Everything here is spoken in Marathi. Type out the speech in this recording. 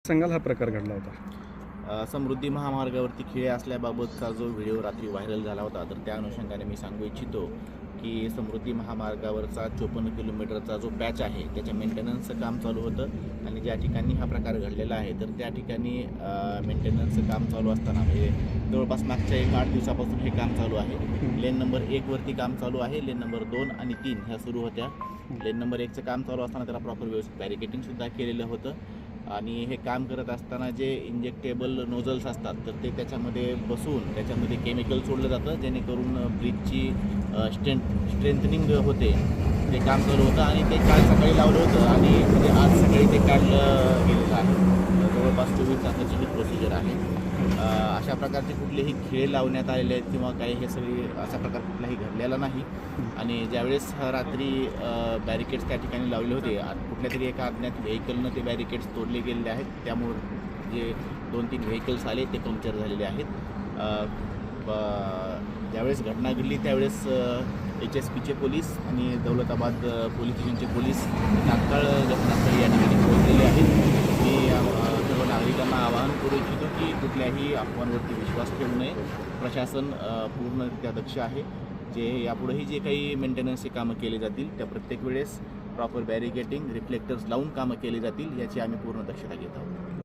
सांगाल हा प्रकार घडला होता? समृद्धी महामार्गावरती खिळे असल्याबाबतचा जो व्हिडिओ रात्री व्हायरल झाला होता, तर त्या अनुषंगाने मी सांगू इच्छितो की समृद्धी महामार्गावरचा 54 किलोमीटरचा जो पॅच आहे त्याच्या मेंटेनन्सचं काम चालू होतं आणि ज्या ठिकाणी हा प्रकार घडलेला आहे तर त्या ठिकाणी मेंटेनन्सचं काम चालू असताना म्हणजे जवळपास मागच्या 8 दिवसापासून हे काम चालू आहे. लेन नंबर 1 वरती काम चालू आहे. लेन नंबर 2 आणि 3 ह्या सुरू होत्या. लेन नंबर 1चं काम चालू असताना त्याला प्रॉपर व्यवस्थित बॅरिकेटिंगसुद्धा केलेलं होतं आणि हे काम करत असताना जे इंजेक्टेबल नोझल्स असतात तर ते त्याच्यामध्ये बसून त्याच्यामध्ये केमिकल सोडलं जातं जेणेकरून ब्रिजची स्ट्रेंथनिंग होते. ते काम चालू होतं आणि ते काल सकाळी लावलं होतं आणि म्हणजे आज सकाळी ते काढलं गेलेलं आहे. जवळपास 24 तासाची ही प्रोसिजर आहे. अशा प्रकारचे कुठलेही खेळ लावण्यात आलेले आहेत किंवा काही हे सगळी अशा प्रकार कुठलाही घडलेला नाही. आणि ज्यावेळेस रात्री बॅरिकेड्स त्या ठिकाणी लावले होते कुठल्या तरी एका अज्ञात व्हेकलनं ते बॅरिकेड्स तोडले गेलेले आहेत. त्यामुळे जे 2-3 व्हेकल्स आले ते पंक्चर झालेले आहेत. ज्यावेळेस घटना घडली त्यावेळेस HSPचे पोलीस आणि दौलताबाद पोलीस स्टेशनचे पोलीस तात्काळ घटनास्थळी या ठिकाणी पोहोचलेले आहेत. मी सर्व नागरिकांना आवाहन करू इच्छितो की कुठल्याही अफवांवरती विश्वास ठेवू नये. प्रशासन पूर्णरित्या दक्ष आहे. जे यापुढेही जे काही मेंटेनन्सचे कामं केले जातील त्या प्रत्येक वेळेस प्रॉपर बॅरिकेटिंग रिफ्लेक्टर्स लावून कामं केली जातील याची आम्ही पूर्ण दक्षता घेत आहोत.